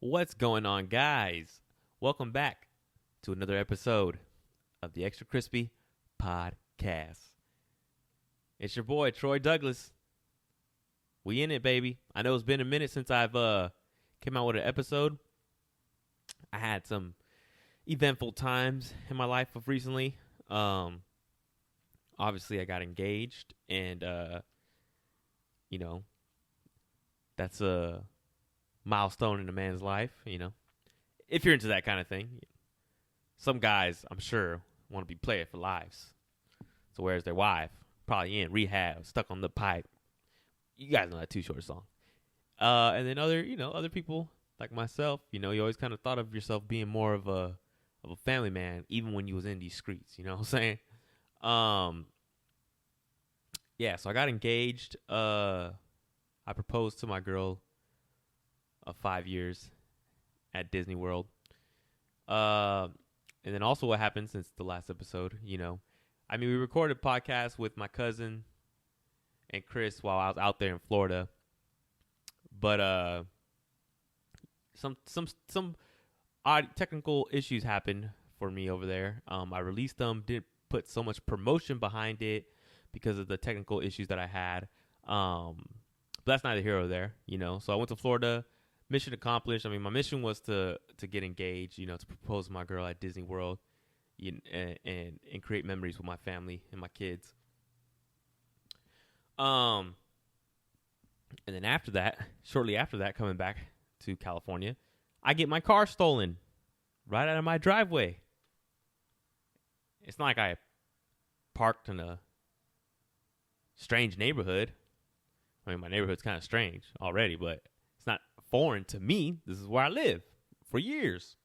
What's going on, guys? Welcome back to another episode of the Extra Crispy Podcast. It's your boy, Troy Douglas. We in it, baby. I know it's been a minute since I've came out with an episode. I had some eventful times in my life of recently. Obviously, I got engaged, and, that's a milestone in a man's life, if you're into that kind of thing. Some guys, I'm sure, want to be playing for lives. So where's their wife? Probably in rehab, stuck on the pipe. You guys know that Too Short song. And then other people like myself, you always kind of thought of yourself being more of a family man, even when you was in these streets. You know what I'm saying? So I got engaged. I proposed to my girl of 5 years at Disney World. And then also what happened since the last episode, we recorded a podcast with my cousin and Chris while I was out there in Florida. But some odd technical issues happened for me over there. I released them, didn't put so much promotion behind it because of the technical issues that I had. But that's neither here or there, So I went to Florida. Mission accomplished. My mission was to get engaged, to propose to my girl at Disney World, and create memories with my family and my kids. And then after that, shortly after that, coming back to California, I get my car stolen right out of my driveway. It's not like I parked in a strange neighborhood. My neighborhood's kind of strange already, but it's not foreign to me. This is where I live for years.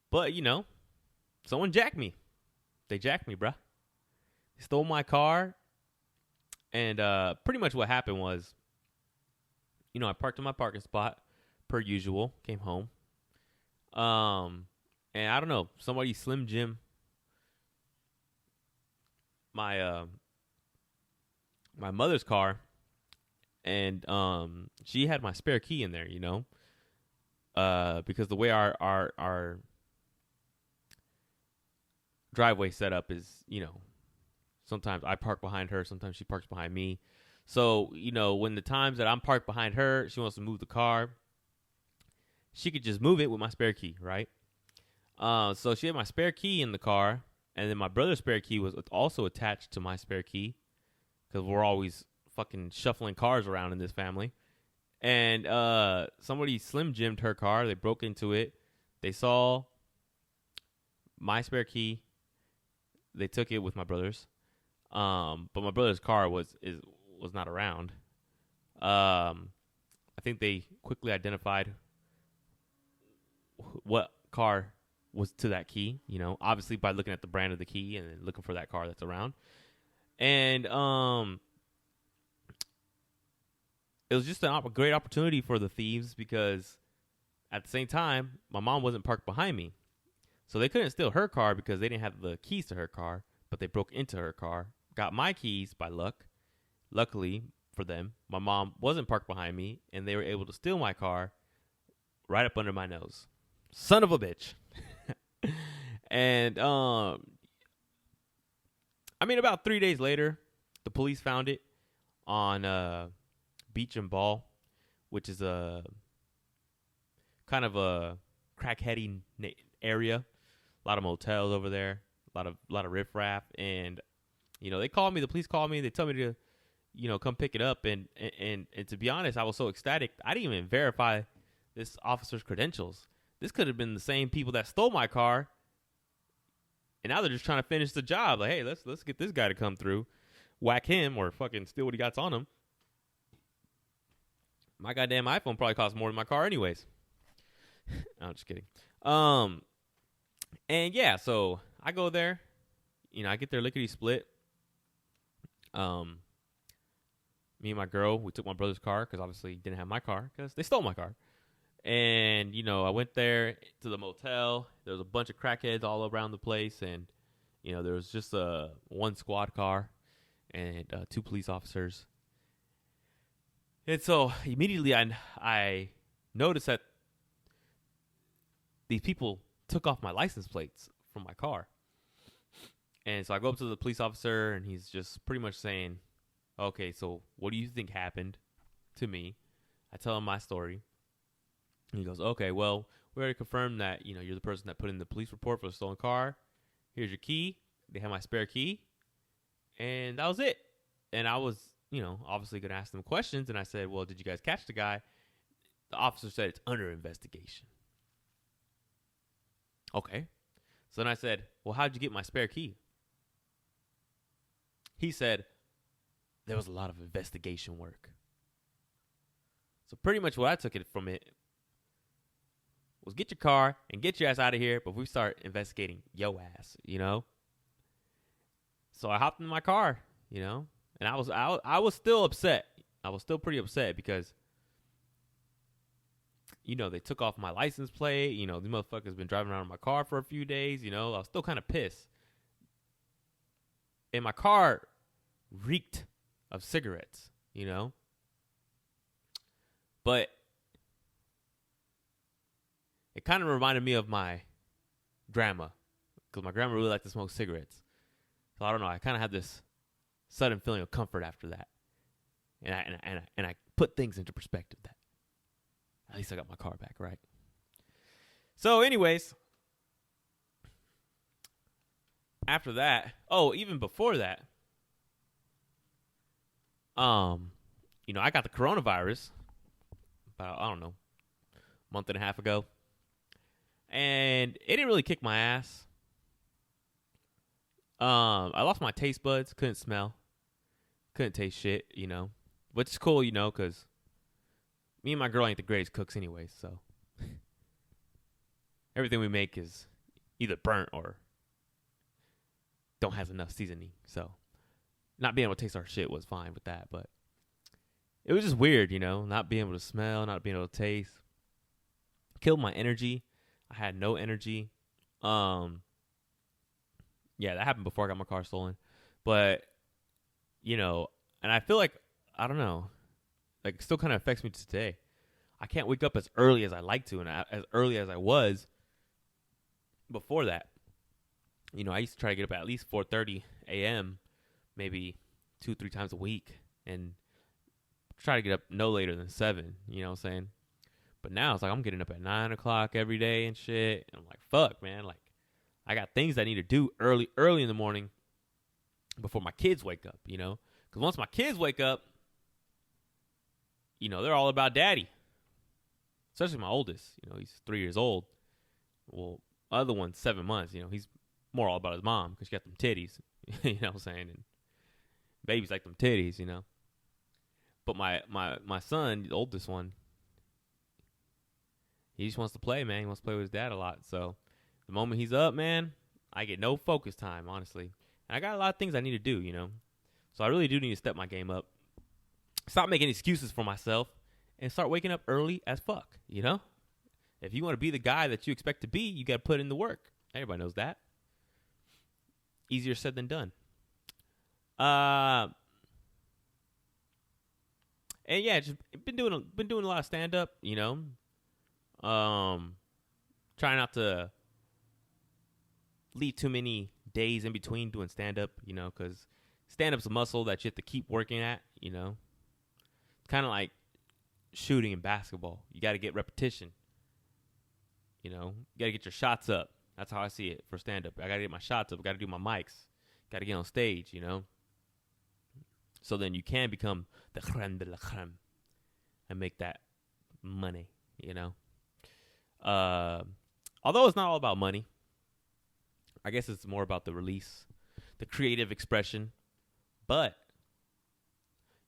But, someone jacked me. They jacked me, bruh. They stole my car. And pretty much what happened was, I parked in my parking spot per usual, came home. And I don't know, somebody Slim Jim my mother's car. And she had my spare key in there, because the way our driveway setup is, sometimes I park behind her, sometimes she parks behind me. So, when the times that I'm parked behind her, she wants to move the car, she could just move it with my spare key, right? So she had my spare key in the car, and then my brother's spare key was also attached to my spare key, because we're always fucking shuffling cars around in this family. And somebody Slim Jimmed her car. They broke into it. They saw my spare key. They took it with my brother's. But my brother's car was not around. I think they quickly identified what car was to that key, obviously by looking at the brand of the key and then looking for that car that's around. And it was just a great opportunity for the thieves, because at the same time, my mom wasn't parked behind me. So they couldn't steal her car because they didn't have the keys to her car, but they broke into her car, got my keys by luck. Luckily for them, my mom wasn't parked behind me, and they were able to steal my car right up under my nose. Son of a bitch. And, about 3 days later, the police found it on Beach and Ball, which is a kind of a crackheady area. A lot of motels over there, a lot of riffraff, and they called me. The police called me. They told me to, come pick it up. And to be honest, I was so ecstatic, I didn't even verify this officer's credentials. This could have been the same people that stole my car, and now they're just trying to finish the job. Like, hey, let's get this guy to come through, whack him, or fucking steal what he got on him. My goddamn iPhone probably costs more than my car anyways. I'm just kidding. And yeah, so I go there. I get there lickety split. Me and my girl, we took my brother's car because obviously he didn't have my car because they stole my car. And, I went there to the motel. There was a bunch of crackheads all around the place. And, there was just one squad car and 2 police officers. And so immediately I noticed that these people took off my license plates from my car. And so I go up to the police officer, and he's just pretty much saying, okay, so what do you think happened to me? I tell him my story. And he goes, okay, well, we already confirmed that, you're the person that put in the police report for the stolen car. Here's your key. They have my spare key. And that was it. And I was, obviously going to ask them questions. And I said, well, did you guys catch the guy? The officer said it's under investigation. Okay. So then I said, well, how'd you get my spare key? He said, there was a lot of investigation work. So pretty much what I took it from it was get your car and get your ass out of here before we start investigating yo ass, So I hopped in my car, and I was still upset. I was still pretty upset because, they took off my license plate. These motherfuckers been driving around in my car for a few days. I was still kind of pissed. And my car reeked of cigarettes, But it kind of reminded me of my grandma, because my grandma really liked to smoke cigarettes. So I don't know. I kind of had this sudden feeling of comfort after that, and I put things into perspective. That at least I got my car back, right? So, anyways, after that, even before that, I got the coronavirus about, a month and a half ago. And it didn't really kick my ass. I lost my taste buds, couldn't smell, couldn't taste shit, which is cool, because me and my girl ain't the greatest cooks anyway, so everything we make is either burnt or don't have enough seasoning. So not being able to taste our shit was fine with that, but it was just weird, not being able to smell, not being able to taste. Killed my energy. I had no energy. Yeah, that happened before I got my car stolen. But, and I feel like, I don't know, like it still kind of affects me to today. I can't wake up as early as I like to and as early as I was before that. I used to try to get up at least 4:30 a.m., maybe 2-3 times a week, and try to get up no later than 7, you know what I'm saying? But now it's like I'm getting up at 9 o'clock every day and shit. And I'm like, fuck, man. Like, I got things I need to do early in the morning before my kids wake up, Because once my kids wake up, they're all about daddy. Especially my oldest. He's 3 years old. Well, other one's 7 months. He's more all about his mom because she got them titties. You know what I'm saying? And babies like them titties, But my son, the oldest one, he just wants to play, man. He wants to play with his dad a lot. So the moment he's up, man, I get no focus time, honestly. And I got a lot of things I need to do, So I really do need to step my game up. Stop making excuses for myself and start waking up early as fuck, If you want to be the guy that you expect to be, you got to put in the work. Everybody knows that. Easier said than done. And yeah, just been doing a lot of stand up, Trying not to leave too many days in between doing stand up, because stand up's a muscle that you have to keep working at, It's kind of like shooting in basketball. You got to get repetition. You got to get your shots up. That's how I see it for stand up. I got to get my shots up. I got to do my mics. Got to get on stage, So then you can become the creme de la creme and make that money, Although it's not all about money. I guess it's more about the release, the creative expression. But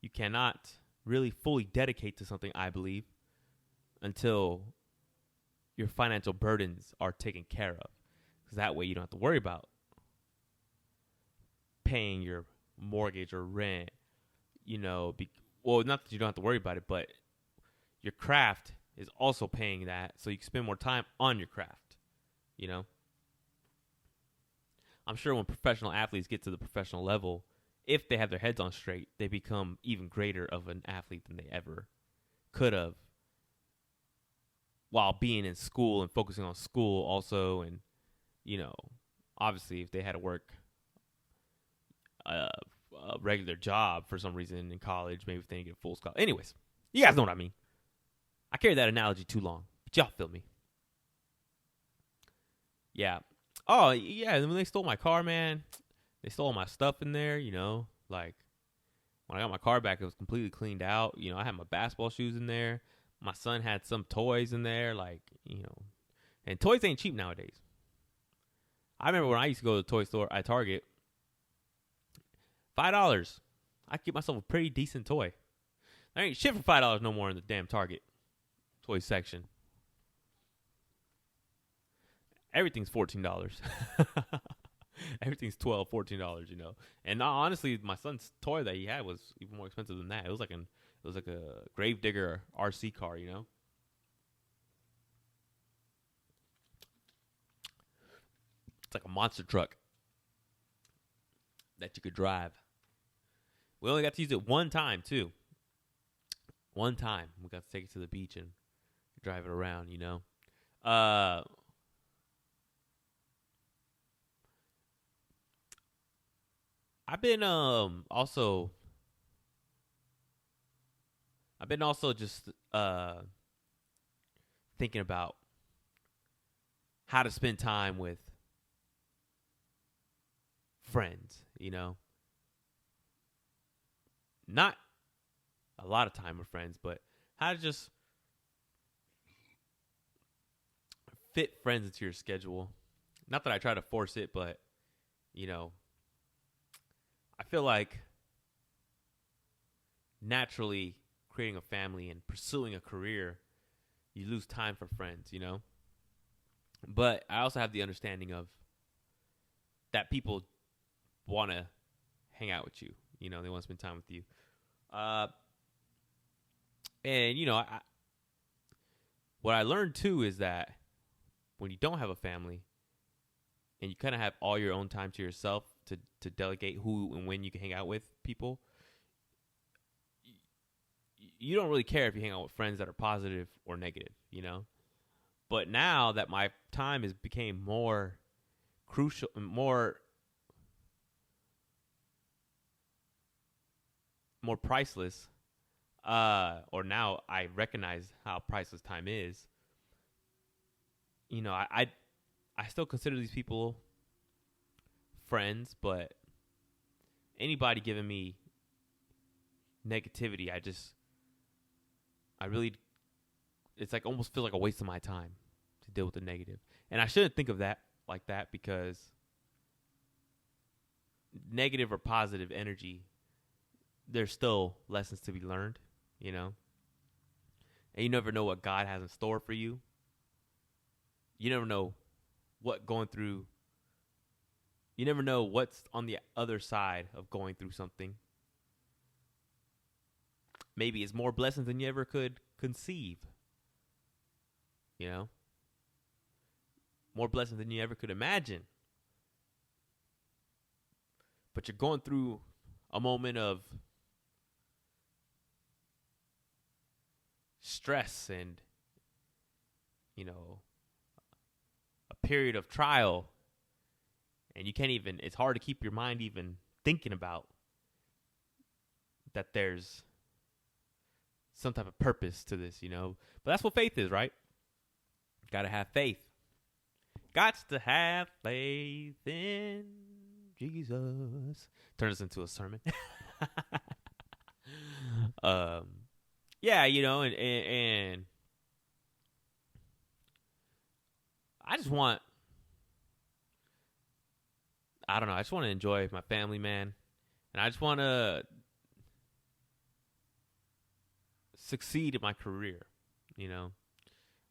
you cannot really fully dedicate to something, I believe, until your financial burdens are taken care of. Because that way you don't have to worry about paying your mortgage or rent, not that you don't have to worry about it, but your craft is also paying that, so you can spend more time on your craft, I'm sure when professional athletes get to the professional level, if they have their heads on straight, they become even greater of an athlete than they ever could have while being in school and focusing on school also. And, obviously if they had to work a regular job for some reason in college, maybe if they didn't get full scholarship. Anyways, you guys know what I mean. I carried that analogy too long, but y'all feel me. Yeah. Oh, yeah, when they stole my car, man, they stole all my stuff in there, like when I got my car back, it was completely cleaned out. I had my basketball shoes in there. My son had some toys in there, and toys ain't cheap nowadays. I remember when I used to go to the toy store at Target, $5. I could get myself a pretty decent toy. There ain't shit for $5 no more in the damn Target toy section. Everything's $14. Everything's $12, $14, And honestly, my son's toy that he had was even more expensive than that. It was like a Gravedigger RC car, It's like a monster truck that you could drive. We only got to use it one time, too. One time. We got to take it to the beach and drive it around, I've been also just thinking about how to spend time with friends, Not a lot of time with friends, but how to just fit friends into your schedule. Not that I try to force it, but, I feel like naturally creating a family and pursuing a career, you lose time for friends, But I also have the understanding of that people want to hang out with you. They want to spend time with you. What I learned too is that when you don't have a family and you kind of have all your own time to yourself to delegate who and when you can hang out with people, you don't really care if you hang out with friends that are positive or negative, But now that my time has became more crucial, more priceless, or now I recognize how priceless time is. I still consider these people friends, but anybody giving me negativity, it's like almost feels like a waste of my time to deal with the negative. And I shouldn't think of that like that, because negative or positive energy, there's still lessons to be learned, And you never know what God has in store for you. You never know you never know what's on the other side of going through something. Maybe it's more blessings than you ever could conceive. More blessings than you ever could imagine. But you're going through a moment of stress and, a period of trial. And it's hard to keep your mind even thinking about that there's some type of purpose to this, But that's what faith is, right? Gotta have faith. Gots to have faith in Jesus. Turn this into a sermon. Yeah, and I just want to enjoy my family, man. And I just want to succeed in my career, I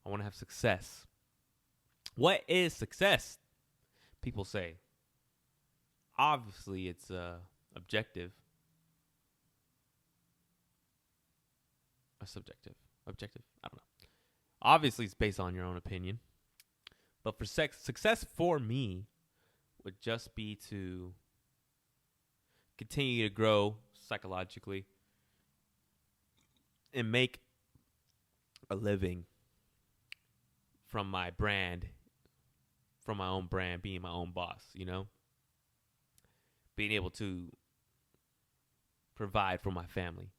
want to have success. What is success? People say. Obviously, it's objective. Or subjective. Objective? I don't know. Obviously, it's based on your own opinion. But for success for me would just be to continue to grow psychologically and make a living from my brand, from my own brand, being my own boss, you know? Being able to provide for my family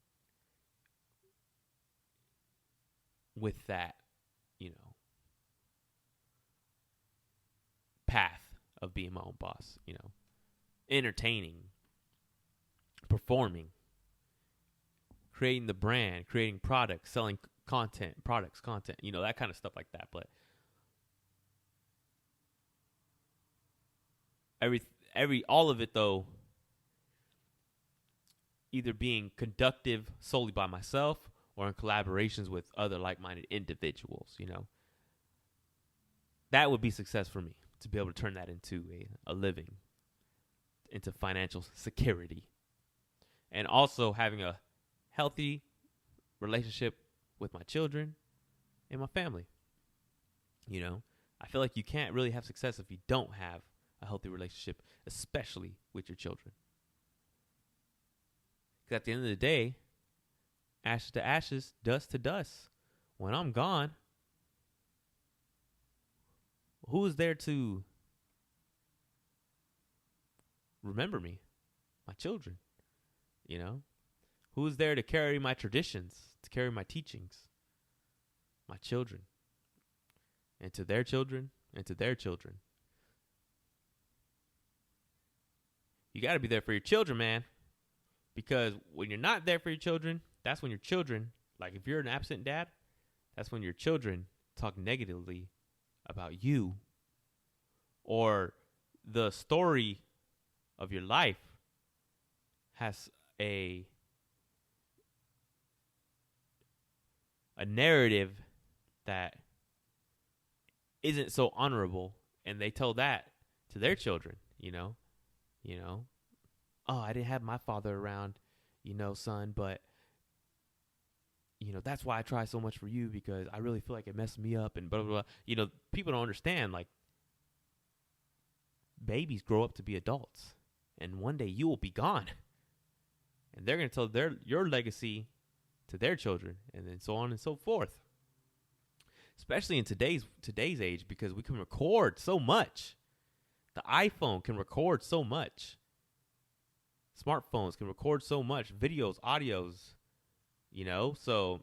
with that, you know, path of being my own boss, you know, entertaining, performing, creating the brand, creating products, selling content, you know, that kind of stuff like that. But all of it though, either being conductive solely by myself or in collaborations with other like-minded individuals, you know, that would be success for me, to be able to turn that into a living, into financial security, and also having a healthy relationship with my children and my family. You know, I feel like you can't really have success if you don't have a healthy relationship, especially with your children. Because at the end of the day, ashes to ashes, dust to dust. When I'm gone, who is there to remember me? My children. You know? Who is there to carry my traditions, to carry my teachings? My children. And to their children, and to their children. You got to be there for your children, man. Because when you're not there for your children, that's when your children, like if you're an absent dad, that's when your children talk negatively about you, or the story of your life has a narrative that isn't so honorable, and they tell that to their children, you know, oh, I didn't have my father around, you know, son, but you know, that's why I try so much for you, because I really feel like it messed me up and blah, blah, blah. You know, people don't understand, like, babies grow up to be adults, and one day you will be gone. And they're going to tell your legacy to their children, and then so on and so forth. Especially in today's age, because we can record so much. The iPhone can record so much. Smartphones can record so much. Videos, audios, you know. So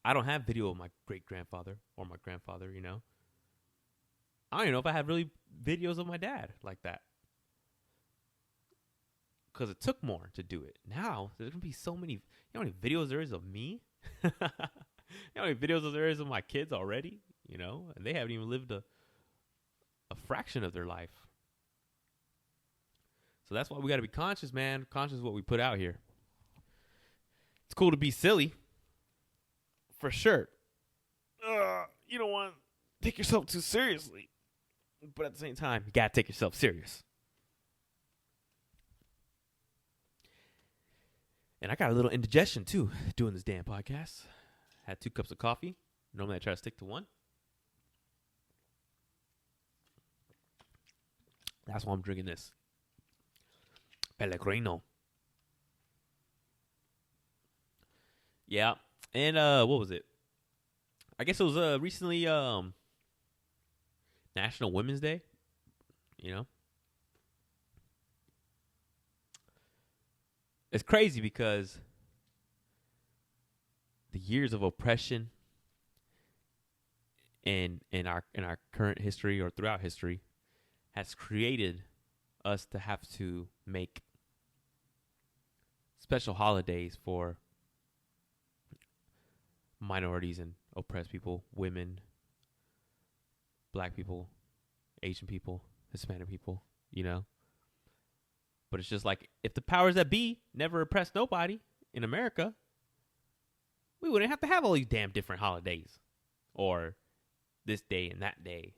I don't have video of my great-grandfather or my grandfather, you know. I don't even know if I have really videos of my dad like that, because it took more to do it. Now, there's going to be so many. You know how many videos there is of me? You know how many videos there is of my kids already? You know, and they haven't even lived a fraction of their life. So that's why we got to be conscious, man. Conscious of what we put out here. It's cool to be silly, for sure. You don't want to take yourself too seriously, but at the same time, you got to take yourself serious. And I got a little indigestion, too, doing this damn podcast. Had 2 cups of coffee. Normally, I try to stick to 1. That's why I'm drinking this. Pellegrino. Yeah. And what was it? I guess it was recently National Women's Day. You know? It's crazy because the years of oppression in our current history or throughout history has created us to have to make special holidays for minorities and oppressed people, women, black people, Asian people, Hispanic people, you know? But it's just like, if the powers that be never oppressed nobody in America, we wouldn't have to have all these damn different holidays or this day and that day.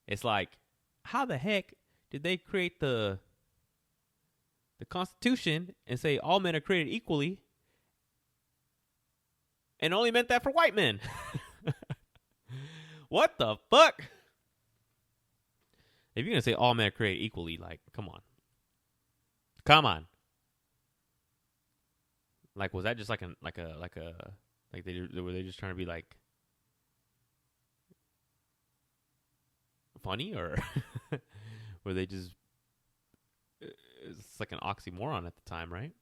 It's like, how the heck did they create the Constitution and say all men are created equally and only meant that for white men? What the fuck? If you're going to say all men are created equally, like, come on. Come on. Like, was that just were they just trying to be like funny, or were they just? It's like an oxymoron at the time, right?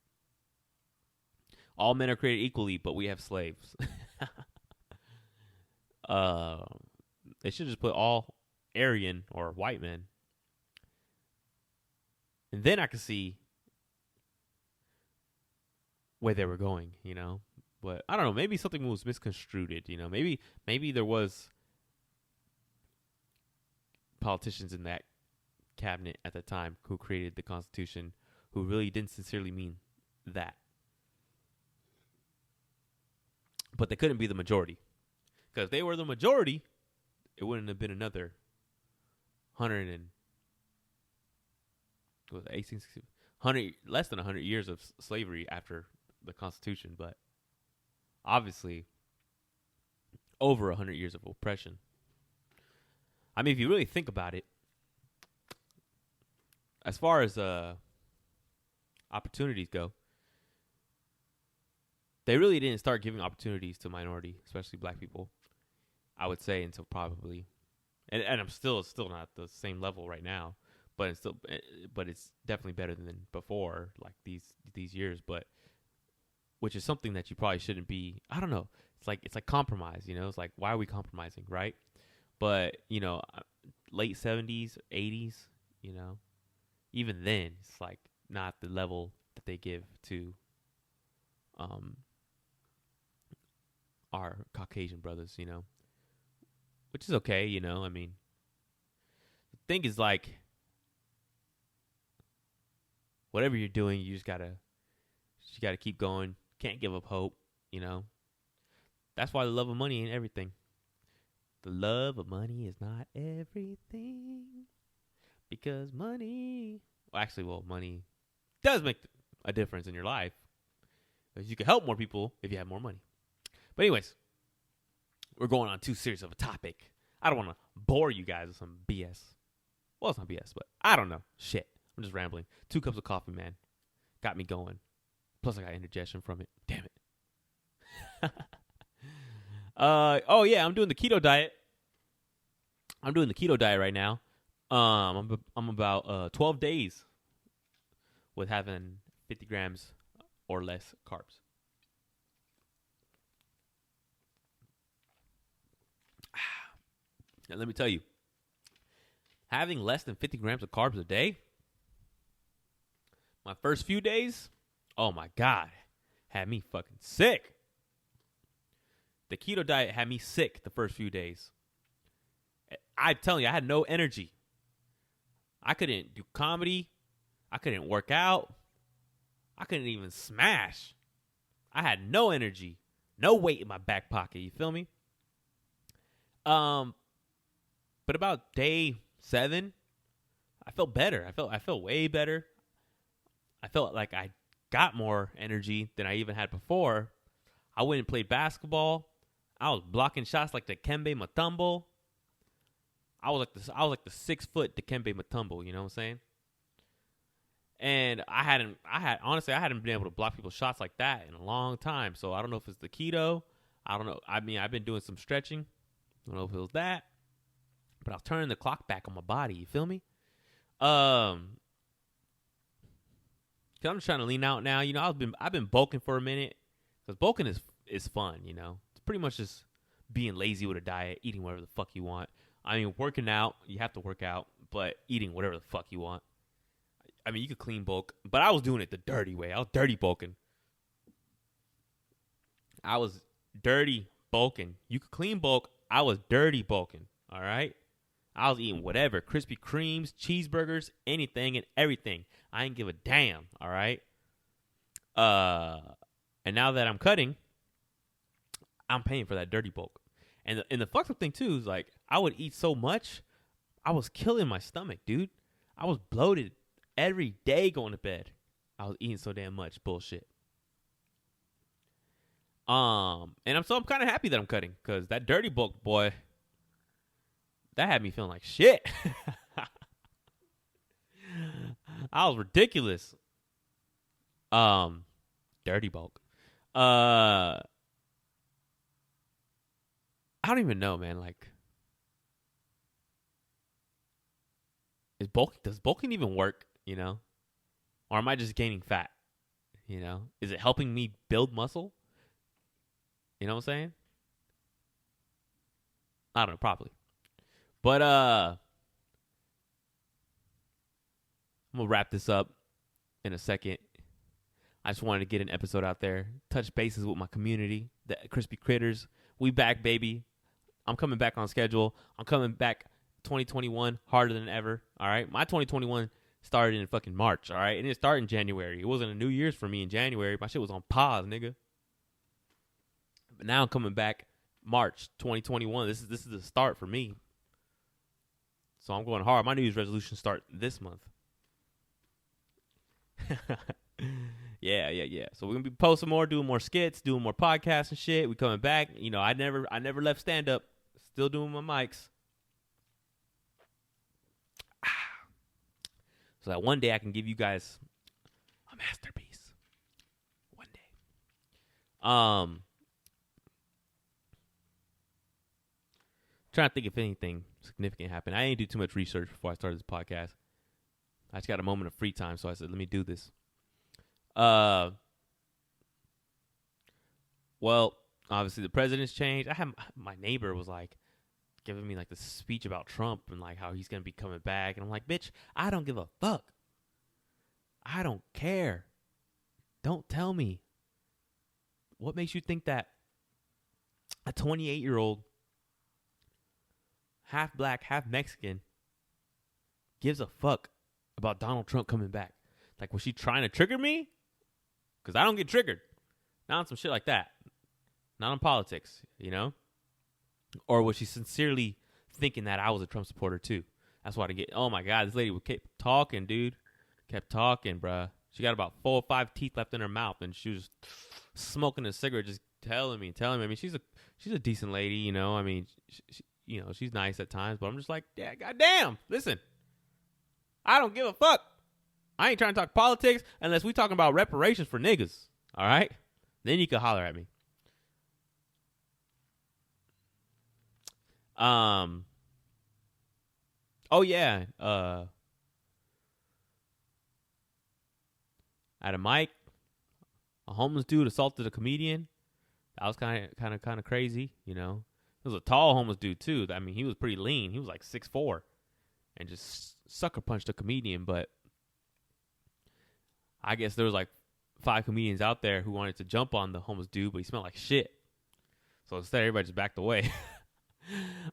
All men are created equally, but we have slaves. They should just put all Aryan or white men, and then I could see where they were going, you know. But I don't know. Maybe something was misconstrued, you know. Maybe there was politicians in that cabinet at the time who created the Constitution who really didn't sincerely mean that. But they couldn't be the majority. Because if they were the majority, it wouldn't have been another 100, less than 100 years of slavery after the Constitution. But obviously, over 100 years of oppression. I mean, if you really think about it, as far as opportunities go, they really didn't start giving opportunities to minority, especially black people, I would say, until probably, and I'm still not at the same level right now, but it's definitely better than before, like these years. But which is something that you probably shouldn't be. I don't know. It's like compromise, you know. It's like, why are we compromising, right? But you know, late 70s, 80s, you know, even then, it's like not the level that they give to our Caucasian brothers, you know, which is okay, you know. I mean, the thing is, like, whatever you're doing, you just gotta keep going. Can't give up hope, you know. That's why the love of money ain't everything. The love of money is not everything, because money does make a difference in your life, because you can help more people if you have more money. But anyways, we're going on too serious of a topic. I don't want to bore you guys with some BS. Well, it's not BS, but I don't know. Shit. I'm just rambling. 2 cups of coffee, man. Got me going. Plus, I got indigestion from it. Damn it. Oh, yeah. I'm doing the keto diet. I'm doing the keto diet right now. I'm about 12 days with having 50 grams or less carbs. Now, let me tell you, having less than 50 grams of carbs a day, my first few days, oh my God, had me fucking sick. The keto diet had me sick the first few days. I'm telling you, I had no energy. I couldn't do comedy. I couldn't work out. I couldn't even smash. I had no energy, no weight in my back pocket. You feel me? But about day 7, I felt better. I felt way better. I felt like I got more energy than I even had before. I went and played basketball. I was blocking shots like Dikembe Mutombo. I was like the 6-foot Dikembe Mutombo. You know what I'm saying? And I hadn't been able to block people's shots like that in a long time. So I don't know if it's the keto. I don't know. I mean, I've been doing some stretching. I don't know if it was that. But I was turning the clock back on my body. You feel me? Cause I'm just trying to lean out now. You know, I've been bulking for a minute. Cause bulking is fun. You know, it's pretty much just being lazy with a diet, eating whatever the fuck you want. I mean, working out, you have to work out, but eating whatever the fuck you want. I mean, you could clean bulk, but I was doing it the dirty way. I was dirty bulking. I was dirty bulking. You could clean bulk. I was dirty bulking. All right. I was eating whatever, Krispy Kremes, cheeseburgers, anything and everything. I ain't give a damn, all right? And now that I'm cutting, I'm paying for that dirty bulk. And the fucked up thing, too, is like, I would eat so much, I was killing my stomach, dude. I was bloated every day going to bed. I was eating so damn much bullshit. And I'm kind of happy that I'm cutting, because that dirty bulk, boy, that had me feeling like shit. I was ridiculous. Dirty bulk. I don't even know, man. Like, does bulking even work? You know, or am I just gaining fat? You know, is it helping me build muscle? You know what I'm saying? I don't know, probably. But I'm gonna wrap this up in a second. I just wanted to get an episode out there, touch bases with my community, the Crispy Kritters. We back, baby. I'm coming back on schedule. I'm coming back 2021 harder than ever. All right, my 2021 started in fucking March. All right, and it started in January. It wasn't a New Year's for me in January. My shit was on pause, nigga. But now I'm coming back March 2021. This is the start for me. So I'm going hard. My New Year's resolutions start this month. Yeah. So we're gonna be posting more, doing more skits, doing more podcasts and shit. We coming back. You know, I never left stand up. Still doing my mics. So that one day I can give you guys a masterpiece. One day. Trying to think if anything significant happened. I didn't do too much research before I started this podcast. I just got a moment of free time, so I said, let me do this. Well, obviously the president's changed. I had my neighbor was like giving me like this speech about Trump and like how he's gonna be coming back, and I'm like, bitch, I don't give a fuck. I don't care. Don't tell me. What makes you think that a 28-year-old, half black, half Mexican, gives a fuck about Donald Trump coming back? Like, was she trying to trigger me? Because I don't get triggered. Not on some shit like that. Not on politics, you know? Or was she sincerely thinking that I was a Trump supporter too? That's why I get, oh my God, this lady would keep talking, dude. Kept talking, bruh. She got about 4 or 5 teeth left in her mouth, and she was smoking a cigarette, just telling me. I mean, she's a decent lady, you know? I mean, you know, she's nice at times, but I'm just like, yeah, goddamn, listen. I don't give a fuck. I ain't trying to talk politics unless we talking about reparations for niggas. All right? Then you can holler at me. Oh yeah. At a mic, a homeless dude assaulted a comedian. That was kind of crazy, you know. It was a tall homeless dude too. I mean, he was pretty lean. He was like 6'4", and just sucker punched a comedian. But I guess there was like 5 comedians out there who wanted to jump on the homeless dude, but he smelled like shit. So instead, everybody just backed away.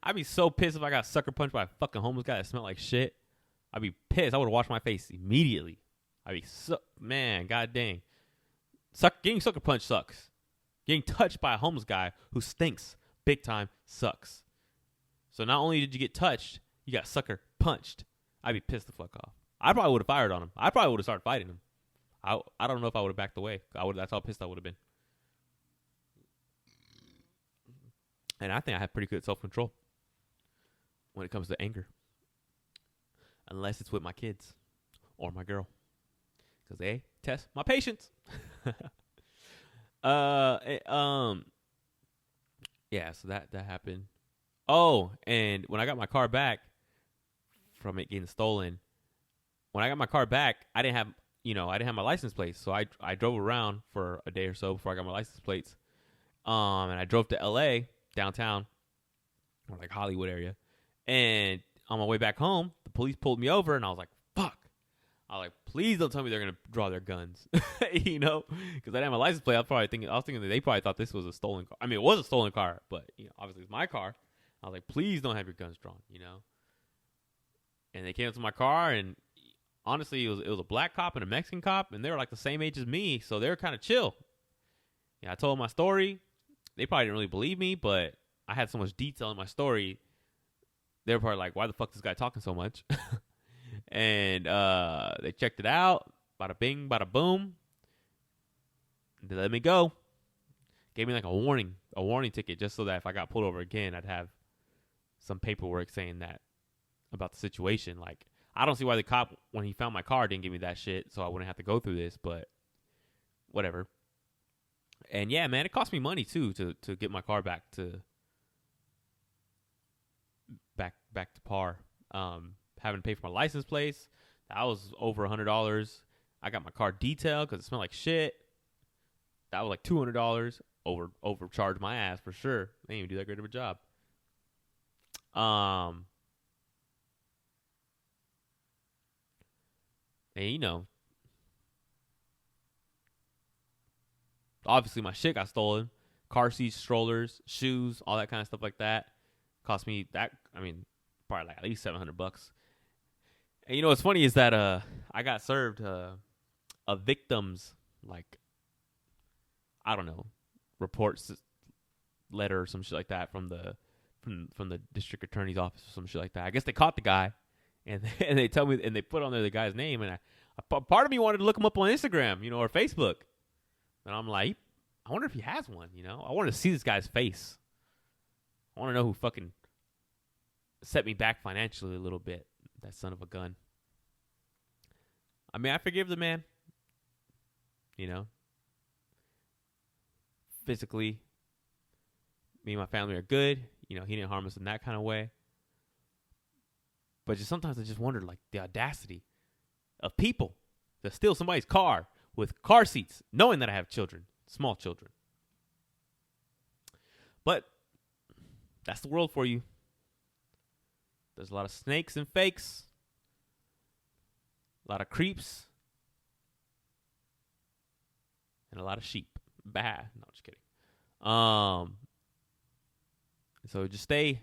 I'd be so pissed if I got sucker punched by a fucking homeless guy that smelled like shit. I'd be pissed. I would have washed my face immediately. I'd be man, god dang. Getting sucker punched sucks. Getting touched by a homeless guy who stinks big time sucks. So not only did you get touched, you got sucker punched. I'd be pissed the fuck off. I probably would have fired on him. I probably would have started fighting him. I don't know if I would have backed away. That's how pissed I would have been. And I think I have pretty good self-control when it comes to anger. Unless it's with my kids or my girl. Because they test my patience. Yeah, so that happened. Oh, and when I got my car back from it getting stolen, when I got my car back, I didn't have my license plates. So I drove around for a day or so before I got my license plates. And I drove to LA, downtown, or like Hollywood area. And on my way back home, the police pulled me over, and I was like, fuck. I was like, please don't tell me they're going to draw their guns, you know, because I didn't have a license plate. I was thinking that they probably thought this was a stolen car. I mean, it was a stolen car, but, you know, obviously it's my car. I was like, please don't have your guns drawn, you know. And they came up to my car, and honestly, it was a black cop and a Mexican cop, and they were like the same age as me, so they were kind of chill. Yeah, I told them my story. They probably didn't really believe me, but I had so much detail in my story. They were probably like, why the fuck is this guy talking so much? And they checked it out. Bada bing, bada boom. They let me go. Gave me like a warning ticket, just so that if I got pulled over again, I'd have some paperwork saying that about the situation. Like, I don't see why the cop, when he found my car, didn't give me that shit, so I wouldn't have to go through this, but whatever. And yeah, man, it cost me money too to get my car back to par. having to pay for my license plates. That was over $100. I got my car detailed because it smelled like shit. That was like $200. Overcharged my ass for sure. They didn't even do that great of a job. And you know, obviously my shit got stolen. Car seats, strollers, shoes, all that kind of stuff like that. Cost me that, probably like at least $700. And you know what's funny is that I got served a victim's, like, I don't know, reports letter or some shit like that from the district attorney's office or some shit like that. I guess they caught the guy, and they tell me, and they put on there the guy's name, and part of me wanted to look him up on Instagram, or Facebook, and I'm like, I wonder if he has one, I want to see this guy's face. I want to know who fucking set me back financially a little bit. That son of a gun. I forgive the man. Physically, me and my family are good. He didn't harm us in that kind of way. But just sometimes I just wonder, like, the audacity of people to steal somebody's car with car seats, knowing that I have children, small children. But that's the world for you. There's a lot of snakes and fakes, a lot of creeps, and a lot of sheep. Bah. No, just kidding. So just stay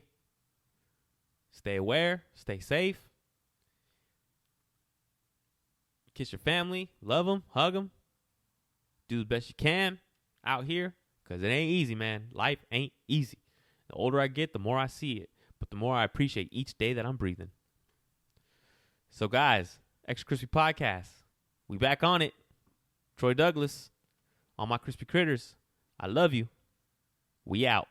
aware, stay safe. Kiss your family, love them, hug them. Do the best you can out here, because it ain't easy, man. Life ain't easy. The older I get, the more I see it, but the more I appreciate each day that I'm breathing. So guys, XXTRA KRISPY Podcast, we back on it. Troy Douglas, all my crispy critters, I love you. We out.